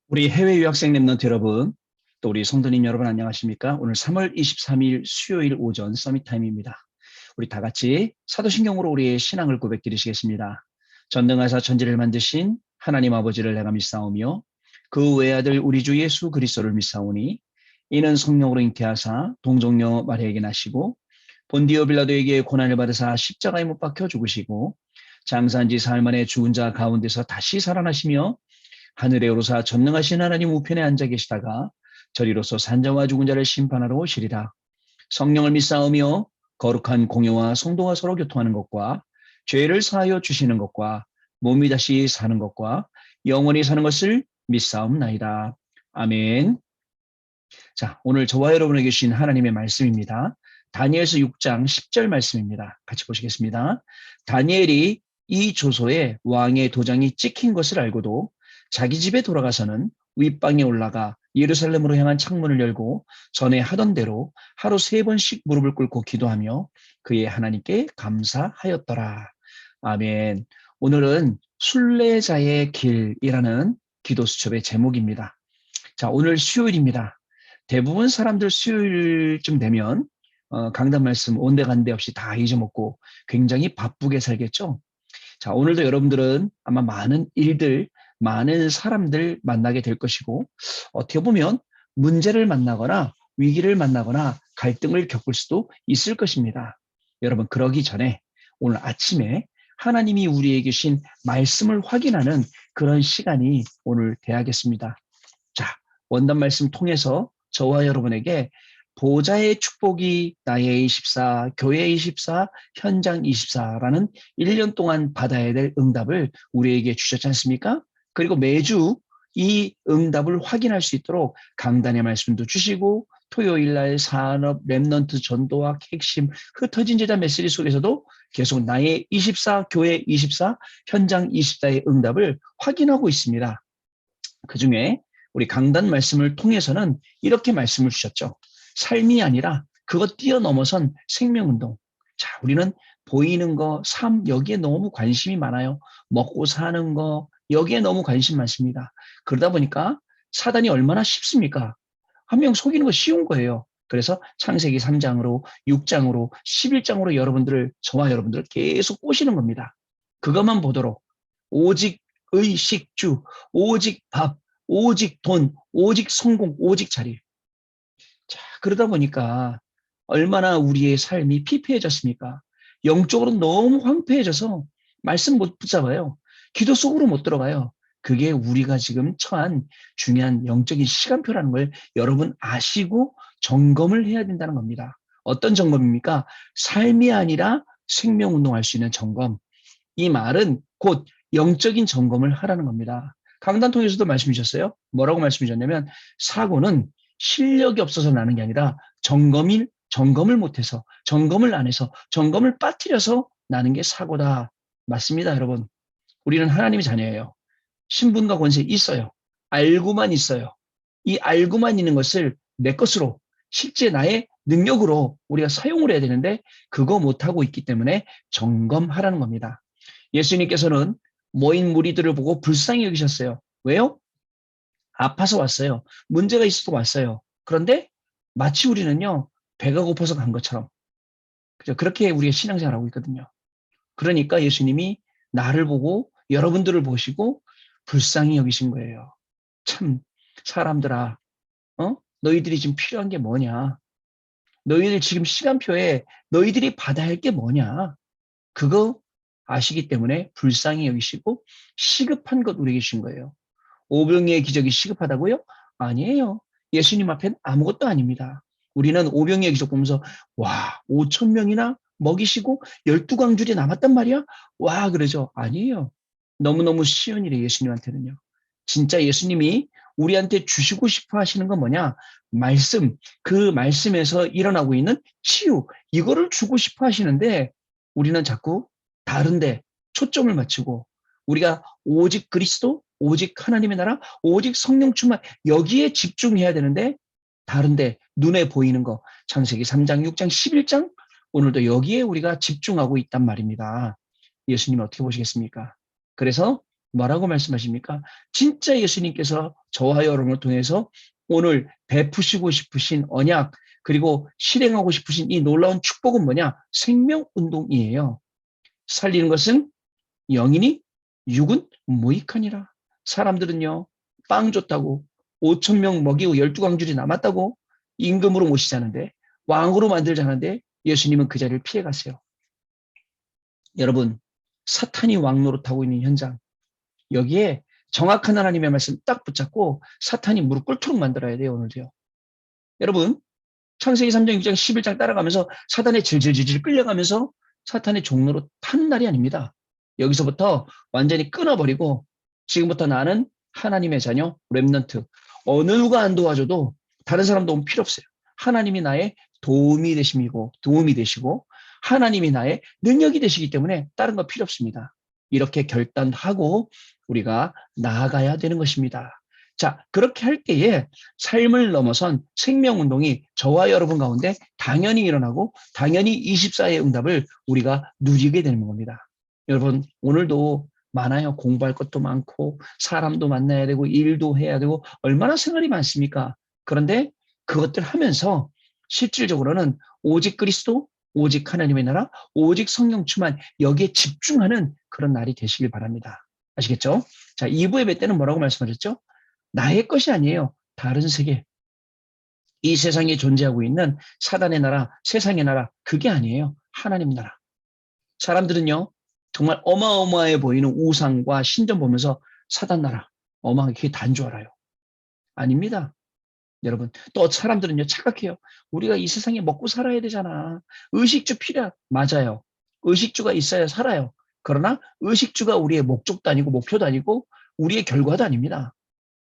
우리 해외 유학생 랩런트 여러분, 또 우리 성도님 여러분 안녕하십니까? 오늘 3월 23일 수요일 오전 서밋 타임입니다. 우리 다 같이 사도신경으로 우리의 신앙을 고백드리시겠습니다. 전능하사 천지를 만드신 하나님 아버지를 내가 믿사오며 그 외아들 우리 주 예수 그리스도를 믿사오니 이는 성령으로 잉태하사 동정녀 마리아에게 나시고 본디오 빌라도에게 고난을 받으사 십자가에 못 박혀 죽으시고 장사한 지 사흘 만에 죽은 자 가운데서 다시 살아나시며 하늘에 오르사 전능하신 하나님 우편에 앉아 계시다가 저리로서 산자와 죽은 자를 심판하러 오시리라. 성령을 믿사오며 거룩한 공예와 성도가 서로 교통하는 것과 죄를 사하여 주시는 것과 몸이 다시 사는 것과 영원히 사는 것을 믿사옵나이다. 아멘. 자, 오늘 저와 여러분에게 주신 하나님의 말씀입니다. 다니엘서 6장 10절 말씀입니다. 같이 보시겠습니다. 다니엘이 이 조서에 왕의 도장이 찍힌 것을 알고도 자기 집에 돌아가서는 윗방에 올라가 예루살렘으로 향한 창문을 열고 전에 하던 대로 하루 3번씩 무릎을 꿇고 기도하며 그의 하나님께 감사하였더라. 아멘. 오늘은 순례자의 길이라는 기도 수첩의 제목입니다. 자, 오늘 수요일입니다. 대부분 사람들 수요일쯤 되면 강단 말씀 온데간데 없이 다 잊어먹고 굉장히 바쁘게 살겠죠. 자, 오늘도 여러분들은 아마 많은 일들, 많은 사람들 만나게 될 것이고 어떻게 보면 문제를 만나거나 위기를 만나거나 갈등을 겪을 수도 있을 것입니다. 여러분, 그러기 전에 오늘 아침에 하나님이 우리에게 주신 말씀을 확인하는 그런 시간이 오늘 돼야겠습니다. 자, 원단 말씀 통해서 저와 여러분에게 보좌의 축복이 나의 24, 교회 24, 현장 24라는 1년 동안 받아야 될 응답을 우리에게 주셨지 않습니까? 그리고 매주 이 응답을 확인할 수 있도록 강단의 말씀도 주시고 토요일 날 산업, 랩넌트 전도학 핵심, 흩어진 제자 메시지 속에서도 계속 나의 24, 교회 24, 현장 24의 응답을 확인하고 있습니다. 그중에 우리 강단 말씀을 통해서는 이렇게 말씀을 주셨죠. 삶이 아니라 그것 뛰어넘어선 생명운동. 자, 우리는 보이는 거, 삶, 여기에 너무 관심이 많아요. 먹고 사는 거, 여기에 너무 관심 많습니다. 그러다 보니까 사단이 얼마나 쉽습니까? 한 명 속이는 거 쉬운 거예요. 그래서 창세기 3장으로 6장으로 11장으로 저와 여러분들을 계속 꼬시는 겁니다. 그것만 보도록 오직 의식주, 오직 밥, 오직 돈, 오직 성공, 오직 자리. 자, 그러다 보니까 얼마나 우리의 삶이 피폐해졌습니까? 영적으로 너무 황폐해져서 말씀 못 붙잡아요. 기도 속으로 못 들어가요. 그게 우리가 지금 처한 중요한 영적인 시간표라는 걸 여러분 아시고 점검을 해야 된다는 겁니다. 어떤 점검입니까? 삶이 아니라 생명운동할 수 있는 점검. 이 말은 곧 영적인 점검을 하라는 겁니다. 강단 통해서도 말씀 주셨어요. 뭐라고 말씀 주셨냐면 사고는 실력이 없어서 나는 게 아니라 점검을 못해서, 점검을 안 해서, 점검을 빠뜨려서 나는 게 사고다. 맞습니다, 여러분. 우리는 하나님의 자녀예요. 신분과 권세 있어요. 알고만 있어요. 이 알고만 있는 것을 내 것으로, 실제 나의 능력으로 우리가 사용을 해야 되는데 그거 못하고 있기 때문에 점검하라는 겁니다. 예수님께서는 모인 무리들을 보고 불쌍히 여기셨어요. 왜요? 아파서 왔어요. 문제가 있어서 왔어요. 그런데 마치 우리는요, 배가 고파서 간 것처럼. 그죠? 그렇게 우리가 신앙생활을 하고 있거든요. 그러니까 예수님이 나를 보고 여러분들을 보시고 불쌍히 여기신 거예요. 참, 사람들아, 너희들이 지금 필요한 게 뭐냐? 너희들 지금 시간표에 너희들이 받아야 할 게 뭐냐? 그거 아시기 때문에 불쌍히 여기시고 시급한 것 우리에게 주신 거예요. 오병이의 기적이 시급하다고요? 아니에요. 예수님 앞엔 아무것도 아닙니다. 우리는 오병이의 기적 보면서 와, 5천 명이나 먹이시고 12광줄이 남았단 말이야? 와, 그러죠. 아니에요. 너무너무 쉬운 일이에요, 예수님한테는요. 진짜 예수님이 우리한테 주시고 싶어 하시는 건 뭐냐? 말씀, 그 말씀에서 일어나고 있는 치유, 이거를 주고 싶어 하시는데 우리는 자꾸 다른데 초점을 맞추고 우리가 오직 그리스도, 오직 하나님의 나라, 오직 성령 충만 여기에 집중해야 되는데 다른데 눈에 보이는 거 창세기 3장, 6장, 11장 오늘도 여기에 우리가 집중하고 있단 말입니다. 예수님 어떻게 보시겠습니까? 그래서 뭐라고 말씀하십니까? 진짜 예수님께서 저와 여러분을 통해서 오늘 베푸시고 싶으신 언약, 그리고 실행하고 싶으신 이 놀라운 축복은 뭐냐? 생명운동이에요. 살리는 것은 영이니 육은 무익하니라. 사람들은요, 빵 줬다고 5천 명 먹이고 12광줄이 남았다고 임금으로 모시자는데, 왕으로 만들자는데 예수님은 그 자리를 피해 가세요. 여러분, 사탄이 왕 노릇하고 있는 현장, 여기에 정확한 하나님의 말씀 딱 붙잡고 사탄이 무릎 꿇도록 만들어야 돼요, 오늘도요. 여러분, 창세기 3장, 6장, 11장 따라가면서 사탄에 질질질질 끌려가면서 사탄의 종로로 타는 날이 아닙니다. 여기서부터 완전히 끊어버리고 지금부터 나는 하나님의 자녀, 렘넌트. 어느 누가 안 도와줘도 다른 사람 도움 필요 없어요. 하나님이 나의 도움이 되시고 하나님이 나의 능력이 되시기 때문에 다른 거 필요 없습니다. 이렇게 결단하고 우리가 나아가야 되는 것입니다. 자, 그렇게 할 때에 삶을 넘어선 생명운동이 저와 여러분 가운데 당연히 일어나고 당연히 24의 응답을 우리가 누리게 되는 겁니다. 여러분, 오늘도 많아요. 공부할 것도 많고 사람도 만나야 되고 일도 해야 되고 얼마나 생활이 많습니까? 그런데 그것들 하면서 실질적으로는 오직 그리스도, 오직 하나님의 나라, 오직 성령 충만, 여기에 집중하는 그런 날이 되시길 바랍니다. 아시겠죠? 자, 2부 예배 때는 뭐라고 말씀하셨죠? 나의 것이 아니에요. 다른 세계. 이 세상에 존재하고 있는 사단의 나라, 세상의 나라, 그게 아니에요. 하나님 나라. 사람들은요, 정말 어마어마해 보이는 우상과 신전 보면서 사단 나라, 어마하게 그게 다인 줄 알아요. 아닙니다. 여러분, 또 사람들은요, 착각해요. 우리가 이 세상에 먹고 살아야 되잖아. 의식주 맞아요. 의식주가 있어야 살아요. 그러나 의식주가 우리의 목적도 아니고 목표도 아니고 우리의 결과도 아닙니다.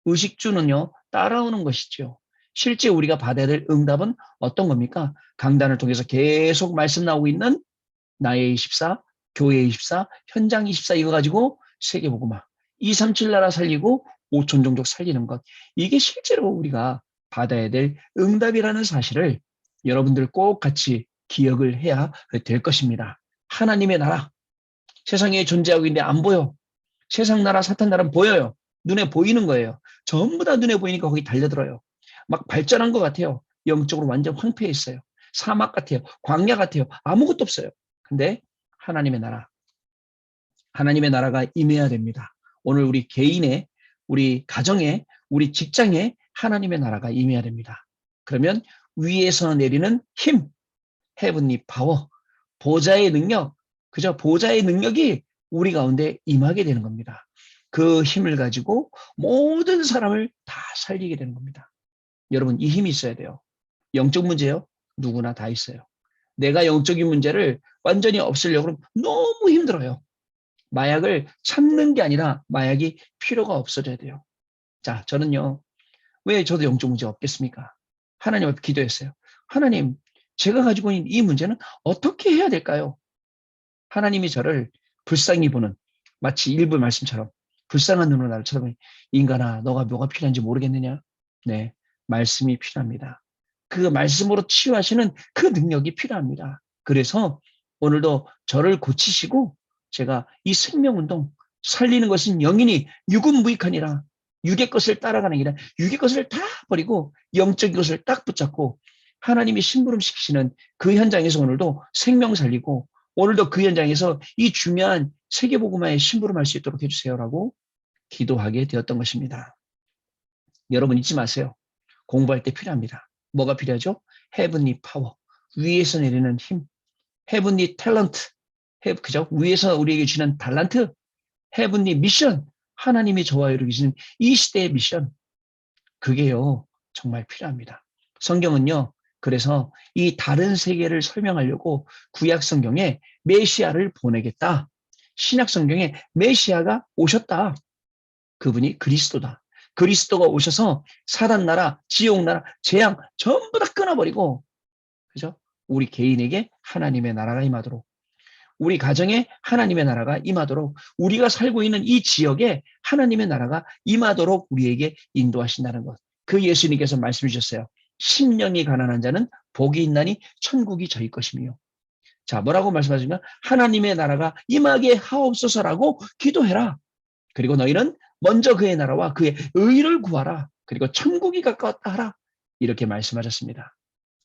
의식주는요, 따라오는 것이죠. 실제 우리가 받아야 될 응답은 어떤 겁니까? 강단을 통해서 계속 말씀 나오고 있는 나의 24, 교회 24, 현장 24 이거 가지고 세계복음화, 237 나라 살리고 5천 종족 살리는 것. 이게 실제로 우리가 받아야 될 응답이라는 사실을 여러분들 꼭 같이 기억을 해야 될 것입니다. 하나님의 나라, 세상에 존재하고 있는데 안 보여. 세상 나라, 사탄 나라는 보여요. 눈에 보이는 거예요. 전부 다 눈에 보이니까 거기 달려들어요. 막 발전한 것 같아요. 영적으로 완전 황폐해 있어요. 사막 같아요. 광야 같아요. 아무것도 없어요. 근데 하나님의 나라, 하나님의 나라가 임해야 됩니다. 오늘 우리 개인의, 우리 가정에, 우리 직장에 하나님의 나라가 임해야 됩니다. 그러면 위에서 내리는 힘, 헤븐리 파워, 보좌의 능력, 그저 보좌의 능력이 우리 가운데 임하게 되는 겁니다. 그 힘을 가지고 모든 사람을 다 살리게 되는 겁니다. 여러분, 이 힘이 있어야 돼요. 영적 문제요? 누구나 다 있어요. 내가 영적인 문제를 완전히 없애려고 그러면 너무 힘들어요. 마약을 참는 게 아니라 마약이 필요가 없어져야 돼요. 자, 저는요, 왜 저도 영적 문제 없겠습니까? 하나님 앞에 기도했어요. 하나님, 제가 가지고 있는 이 문제는 어떻게 해야 될까요? 하나님이 저를 불쌍히 보는, 마치 일부 말씀처럼 불쌍한 눈으로 나를 쳐다보니, 인간아, 너가 뭐가 필요한지 모르겠느냐? 네, 말씀이 필요합니다. 그 말씀으로 치유하시는 그 능력이 필요합니다. 그래서 오늘도 저를 고치시고 제가 이 생명운동, 살리는 것은 영이니 육은 무익하니라. 육의 것을 따라가는 게 아니라 육의 것을 다 버리고 영적인 것을 딱 붙잡고 하나님이 심부름시키시는 그 현장에서 오늘도 생명 살리고 오늘도 그 현장에서 이 중요한 세계복음화에 심부름할 수 있도록 해주세요라고 기도하게 되었던 것입니다. 여러분 잊지 마세요. 공부할 때 필요합니다. 뭐가 필요하죠? 헤븐리 파워, 위에서 내리는 힘, 헤븐리 탤런트, 그죠? 위에서 우리에게 주는 달란트, 헤븐리 미션, 하나님이 저와 여러분이 주는 이 시대의 미션, 그게요 정말 필요합니다. 성경은요, 그래서 이 다른 세계를 설명하려고 구약 성경에 메시아를 보내겠다. 신약 성경에 메시아가 오셨다. 그분이 그리스도다. 그리스도가 오셔서 사단 나라, 지옥 나라, 재앙 전부 다 끊어버리고, 그죠? 우리 개인에게 하나님의 나라가 임하도록, 우리 가정에 하나님의 나라가 임하도록, 우리가 살고 있는 이 지역에 하나님의 나라가 임하도록 우리에게 인도하신다는 것. 그 예수님께서 말씀해 주셨어요. 심령이 가난한 자는 복이 있나니 천국이 저희 것이며. 자, 뭐라고 말씀하시면 하나님의 나라가 임하게 하옵소서라고 기도해라. 그리고 너희는 먼저 그의 나라와 그의 의를 구하라. 그리고 천국이 가까웠다 하라. 이렇게 말씀하셨습니다.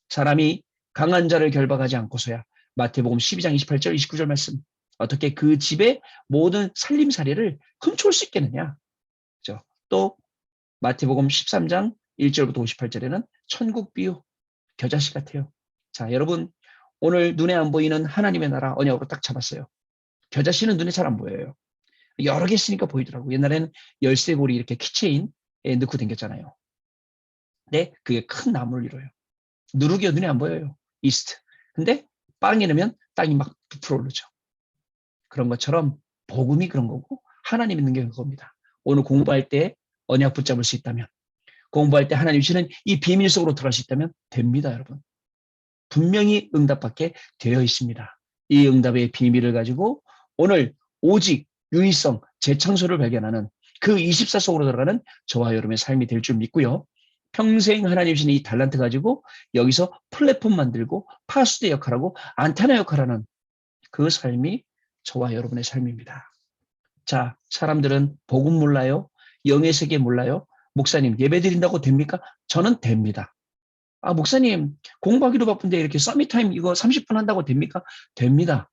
사람이 강한 자를 결박하지 않고서야 마태복음 12장 28절 29절 말씀 어떻게 그 집의 모든 살림살이를 훔쳐올 수 있겠느냐. 그렇죠? 또 마태복음 13장 1절부터 58절에는 천국 비유 겨자씨 같아요. 자, 여러분 오늘 눈에 안 보이는 하나님의 나라 언약으로 딱 잡았어요. 겨자씨는 눈에 잘 안 보여요. 여러 개 쓰니까 보이더라고요. 옛날에는 열쇠고리 이렇게 키체인에 넣고 다녔잖아요. 근데 그게 큰 나무를 이뤄요. 누르기가 눈에 안 보여요. 이스트. 근데 빵이 넣으면 땅이 막 부풀어 오르죠. 그런 것처럼 복음이 그런 거고 하나님 있는 게 그겁니다. 오늘 공부할 때 언약 붙잡을 수 있다면, 공부할 때 하나님 주시는 이 비밀 속으로 들어갈 수 있다면 됩니다, 여러분. 분명히 응답받게 되어 있습니다. 이 응답의 비밀을 가지고 오늘 오직 유일성, 재창조를 발견하는 그 24 속으로 들어가는 저와 여러분의 삶이 될 줄 믿고요. 평생 하나님 주신 이 달란트 가지고 여기서 플랫폼 만들고 파수대 역할하고 안테나 역할하는 그 삶이 저와 여러분의 삶입니다. 자, 사람들은 복음 몰라요? 영의 세계 몰라요? 목사님 예배 드린다고 됩니까? 저는 됩니다. 아, 목사님 공부하기도 바쁜데 이렇게 서밋타임 이거 30분 한다고 됩니까? 됩니다.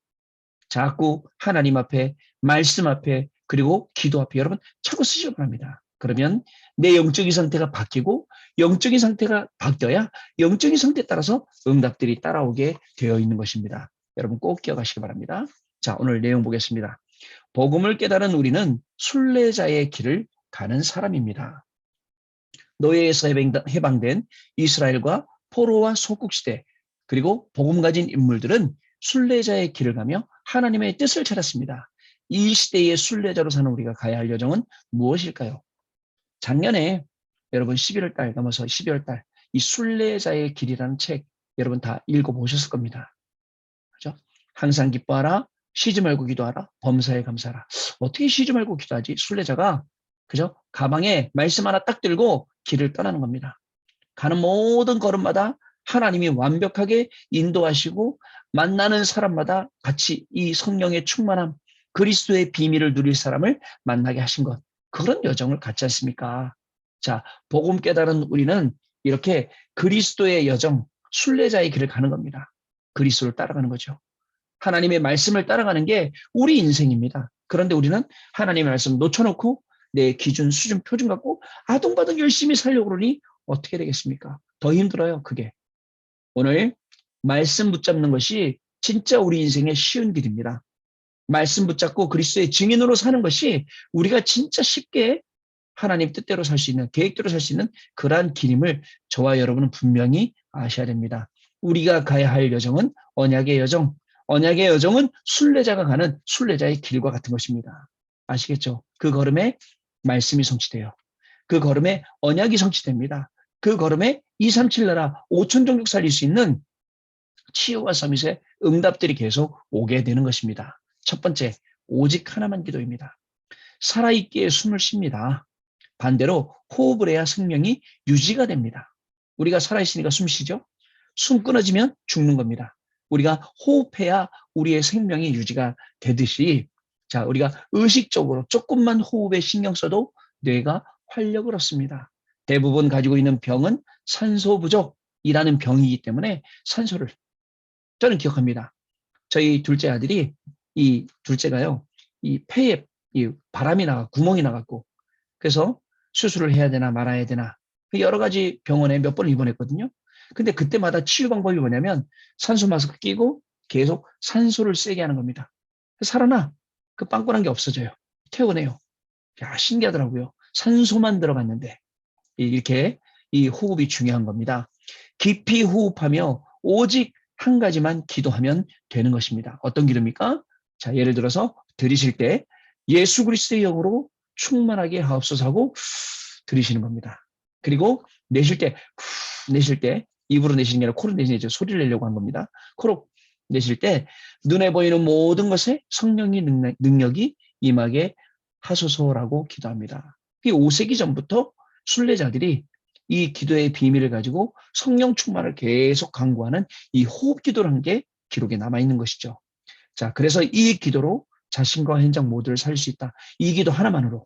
자꾸 하나님 앞에, 말씀 앞에, 그리고 기도 앞에 여러분 차고 쓰시기 바랍니다. 그러면 내 영적인 상태가 바뀌고 영적인 상태가 바뀌어야 영적인 상태에 따라서 응답들이 따라오게 되어 있는 것입니다. 여러분 꼭 기억하시기 바랍니다. 자, 오늘 내용 보겠습니다. 복음을 깨달은 우리는 순례자의 길을 가는 사람입니다. 노예에서 해방된 이스라엘과 포로와 속국시대 그리고 복음 가진 인물들은 순례자의 길을 가며 하나님의 뜻을 찾았습니다. 이 시대의 순례자로 사는 우리가 가야 할 여정은 무엇일까요? 작년에 여러분 11월 달 넘어서 12월 달 이 순례자의 길이라는 책 여러분 다 읽어보셨을 겁니다. 그죠? 항상 기뻐하라, 쉬지 말고 기도하라, 범사에 감사하라. 어떻게 쉬지 말고 기도하지? 순례자가 그죠? 가방에 말씀 하나 딱 들고 길을 떠나는 겁니다. 가는 모든 걸음마다 하나님이 완벽하게 인도하시고 만나는 사람마다 같이 이 성령의 충만함, 그리스도의 비밀을 누릴 사람을 만나게 하신 것. 그런 여정을 갖지 않습니까? 자, 복음 깨달은 우리는 이렇게 그리스도의 여정, 순례자의 길을 가는 겁니다. 그리스도를 따라가는 거죠. 하나님의 말씀을 따라가는 게 우리 인생입니다. 그런데 우리는 하나님의 말씀 놓쳐놓고 내 기준, 수준, 표준 갖고 아둥바둥 열심히 살려고 그러니 어떻게 되겠습니까? 더 힘들어요, 그게. 오늘 말씀 붙잡는 것이 진짜 우리 인생의 쉬운 길입니다. 말씀 붙잡고 그리스도의 증인으로 사는 것이 우리가 진짜 쉽게 하나님 뜻대로 살 수 있는, 계획대로 살 수 있는 그러한 길임을 저와 여러분은 분명히 아셔야 됩니다. 우리가 가야 할 여정은 언약의 여정, 언약의 여정은 순례자가 가는 순례자의 길과 같은 것입니다. 아시겠죠? 그 걸음에 말씀이 성취돼요. 그 걸음에 언약이 성취됩니다. 그 걸음에 237 나라 5천 종족 살릴 수 있는 치유와 서밋의 응답들이 계속 오게 되는 것입니다. 첫 번째, 오직 하나만 기도입니다. 살아있기에 숨을 쉽니다. 반대로 호흡을 해야 생명이 유지가 됩니다. 우리가 살아있으니까 숨 쉬죠? 숨 끊어지면 죽는 겁니다. 우리가 호흡해야 우리의 생명이 유지가 되듯이 자, 우리가 의식적으로 조금만 호흡에 신경 써도 뇌가 활력을 얻습니다. 대부분 가지고 있는 병은 산소 부족이라는 병이기 때문에 산소를 저는 기억합니다. 저희 둘째 아들이 이 둘째가요. 이 폐에 이 바람이 나가 구멍이 나갔고 그래서 수술을 해야 되나 말아야 되나 여러 가지 병원에 몇 번을 입원했거든요. 근데 그때마다 치유 방법이 뭐냐면 산소 마스크 끼고 계속 산소를 세게 하는 겁니다. 살아나 그 빵꾸난 게 없어져요. 퇴원해요. 야, 신기하더라고요. 산소만 들어갔는데 이렇게 이 호흡이 중요한 겁니다. 깊이 호흡하며 오직 한 가지만 기도하면 되는 것입니다. 어떤 기도입니까? 자, 예를 들어서 들이실 때 예수 그리스도의 영으로 충만하게 하옵소서 하고 들이시는 겁니다. 그리고 내실 때 입으로 내시는 게 아니라 코로 내시는 소리를 내려고 한 겁니다. 코로 내실 때 눈에 보이는 모든 것에 성령의 능력이 임하게 하소서라고 기도합니다. 이 5세기 전부터 순례자들이 이 기도의 비밀을 가지고 성령 충만을 계속 강구하는 이 호흡 기도라는 게 기록에 남아있는 것이죠. 자, 그래서 이 기도로 자신과 현장 모두를 살릴 수 있다. 이 기도 하나만으로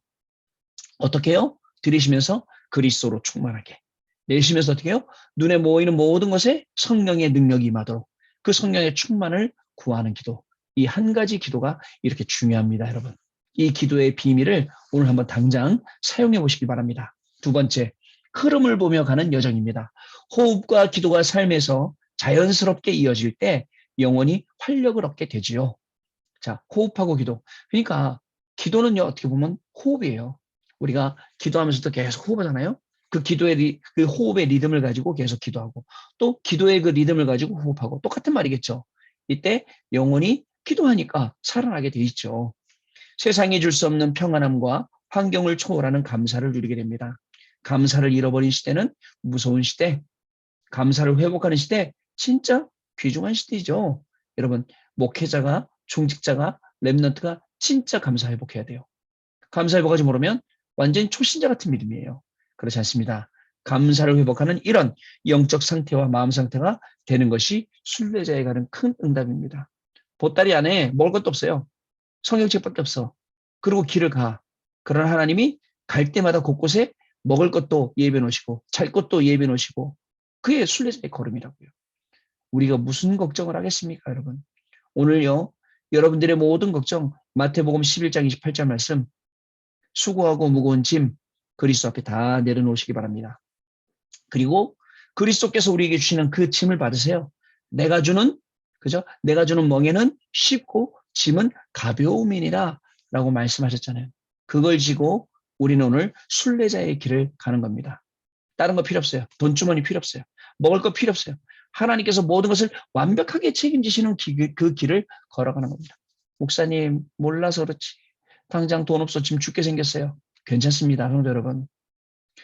어떻게 해요? 들이쉬면서 그리스도로 충만하게, 내쉬면서 어떻게 해요? 눈에 모이는 모든 것에 성령의 능력이 임하도록 그 성령의 충만을 구하는 기도. 이 한 가지 기도가 이렇게 중요합니다, 여러분. 이 기도의 비밀을 오늘 한번 당장 사용해 보시기 바랍니다. 두 번째, 흐름을 보며 가는 여정입니다. 호흡과 기도가 삶에서 자연스럽게 이어질 때 영혼이 활력을 얻게 되지요. 자, 호흡하고 기도. 그러니까 기도는요, 어떻게 보면 호흡이에요. 우리가 기도하면서도 계속 호흡하잖아요. 그 호흡의 리듬을 가지고 계속 기도하고, 또 기도의 그 리듬을 가지고 호흡하고, 똑같은 말이겠죠. 이때 영혼이 기도하니까 살아나게 돼 있죠. 세상이 줄 수 없는 평안함과 환경을 초월하는 감사를 누리게 됩니다. 감사를 잃어버린 시대는 무서운 시대, 감사를 회복하는 시대, 진짜 귀중한 시대이죠. 여러분, 목회자가, 중직자가, 렘넌트가 진짜 감사 회복해야 돼요. 감사 회복하지 모르면 완전히 초신자 같은 믿음이에요. 그렇지 않습니다. 감사를 회복하는 이런 영적 상태와 마음 상태가 되는 것이 순례자에 가는 큰 응답입니다. 보따리 안에 먹을 것도 없어요. 성경책밖에 없어. 그리고 길을 가. 그러나 하나님이 갈 때마다 곳곳에 먹을 것도 예비해 놓으시고 잘 것도 예비해 놓으시고 그게 순례자의 걸음이라고요. 우리가 무슨 걱정을 하겠습니까, 여러분? 오늘요, 여러분들의 모든 걱정 마태복음 11장 28절 말씀 수고하고 무거운 짐 그리스도 앞에 다 내려놓으시기 바랍니다. 그리고 그리스도께서 우리에게 주시는 그 짐을 받으세요. 내가 주는 그죠? 내가 주는 멍에는 쉽고 짐은 가벼움이니라 라고 말씀하셨잖아요. 그걸 지고 우리는 오늘 순례자의 길을 가는 겁니다. 다른 거 필요 없어요. 돈주머니 필요 없어요. 먹을 거 필요 없어요. 하나님께서 모든 것을 완벽하게 책임지시는 그 길을 걸어가는 겁니다. 목사님 몰라서 그렇지. 당장 돈 없어 지금 죽게 생겼어요. 괜찮습니다. 성도 여러분.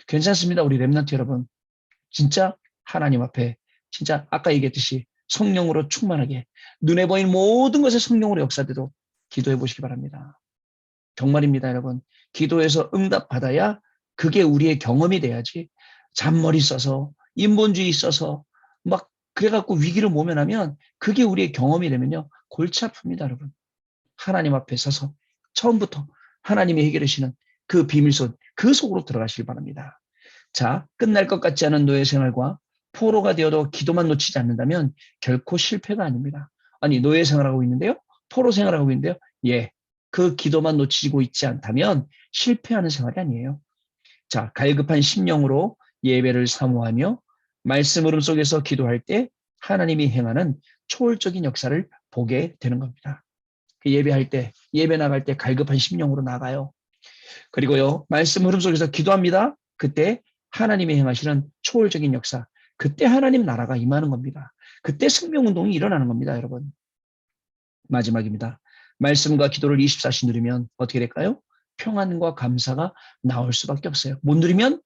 괜찮습니다. 우리 렘넌트 여러분. 진짜 하나님 앞에 진짜 아까 얘기했듯이 성령으로 충만하게 눈에 보이는 모든 것에 성령으로 역사되도록 기도해 보시기 바랍니다. 정말입니다, 여러분. 기도해서 응답받아야 그게 우리의 경험이 돼야지 잔머리 써서 인본주의 써서 막 그래갖고 위기를 모면하면 그게 우리의 경험이 되면요. 골치 아픕니다, 여러분. 하나님 앞에 서서 처음부터 하나님이 해결하시는 그 비밀손, 그 속으로 들어가시기 바랍니다. 자, 끝날 것 같지 않은 노예 생활과 포로가 되어도 기도만 놓치지 않는다면 결코 실패가 아닙니다. 아니, 노예 생활하고 있는데요? 포로 생활하고 있는데요? 예, 그 기도만 놓치고 있지 않다면 실패하는 생활이 아니에요. 자, 갈급한 심령으로 예배를 사모하며 말씀 흐름 속에서 기도할 때 하나님이 행하는 초월적인 역사를 보게 되는 겁니다. 그 예배할 때, 예배 나갈 때 갈급한 심령으로 나가요. 그리고요, 말씀 흐름 속에서 기도합니다. 그때 하나님이 행하시는 초월적인 역사, 그때 하나님 나라가 임하는 겁니다. 그때 생명운동이 일어나는 겁니다, 여러분. 마지막입니다. 말씀과 기도를 24시 누리면 어떻게 될까요? 평안과 감사가 나올 수밖에 없어요. 못 누리면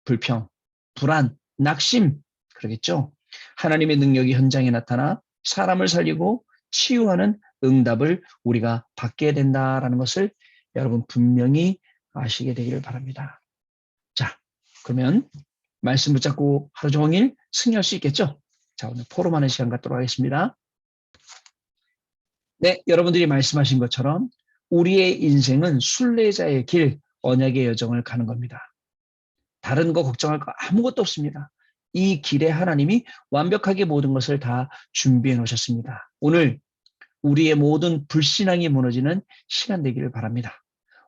불평, 불안, 낙심, 그러겠죠? 하나님의 능력이 현장에 나타나 사람을 살리고 치유하는 응답을 우리가 받게 된다라는 것을 여러분 분명히 아시게 되기를 바랍니다. 자, 그러면 말씀 붙잡고 하루 종일 승리할 수 있겠죠? 자, 오늘 포럼하는 시간 갖도록 하겠습니다. 네, 여러분들이 말씀하신 것처럼 우리의 인생은 순례자의 길, 언약의 여정을 가는 겁니다. 다른 거 걱정할 거 아무것도 없습니다. 이 길에 하나님이 완벽하게 모든 것을 다 준비해 놓으셨습니다. 오늘 우리의 모든 불신앙이 무너지는 시간 되기를 바랍니다.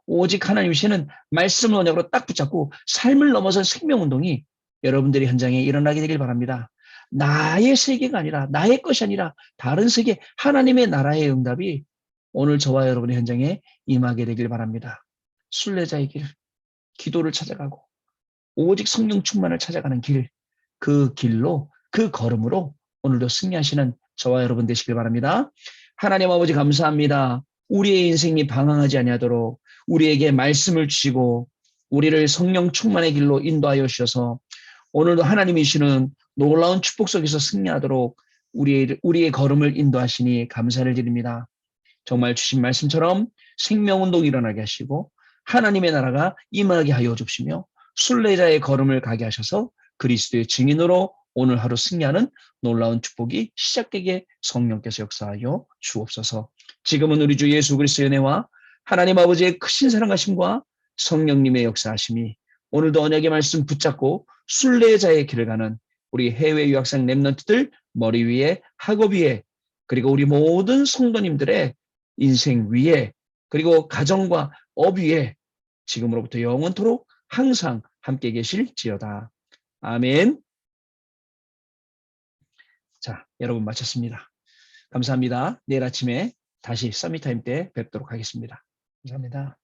오직 하나님 씨는 말씀 언약으로 딱 붙잡고 삶을 넘어선 생명운동이 여러분들의 현장에 일어나게 되길 바랍니다. 나의 세계가 아니라 나의 것이 아니라 다른 세계 하나님의 나라의 응답이 오늘 저와 여러분의 현장에 임하게 되길 바랍니다. 순례자의 길, 기도를 찾아가고 오직 성령 충만을 찾아가는 길, 그 길로 그 걸음으로 오늘도 승리하시는 저와 여러분 되시길 바랍니다. 하나님 아버지 감사합니다. 우리의 인생이 방황하지 아니하도록 우리에게 말씀을 주시고 우리를 성령 충만의 길로 인도하여 주셔서 오늘도 하나님이 주시는 놀라운 축복 속에서 승리하도록 우리의 걸음을 인도하시니 감사를 드립니다. 정말 주신 말씀처럼 생명운동이 일어나게 하시고 하나님의 나라가 임하게 하여 주시며 순례자의 걸음을 가게 하셔서 그리스도의 증인으로 오늘 하루 승리하는 놀라운 축복이 시작되게 성령께서 역사하여 주옵소서. 지금은 우리 주 예수 그리스도의 은혜와 하나님 아버지의 크신 사랑하심과 성령님의 역사하심이 오늘도 언약의 말씀 붙잡고 순례자의 길을 가는 우리 해외 유학생 렘넌트들 머리 위에, 학업 위에, 그리고 우리 모든 성도님들의 인생 위에, 그리고 가정과 업 위에 지금으로부터 영원토록 항상 함께 계실지어다. 아멘. 자, 여러분 마쳤습니다. 감사합니다. 내일 아침에 다시 서밋타임 때 뵙도록 하겠습니다. 감사합니다.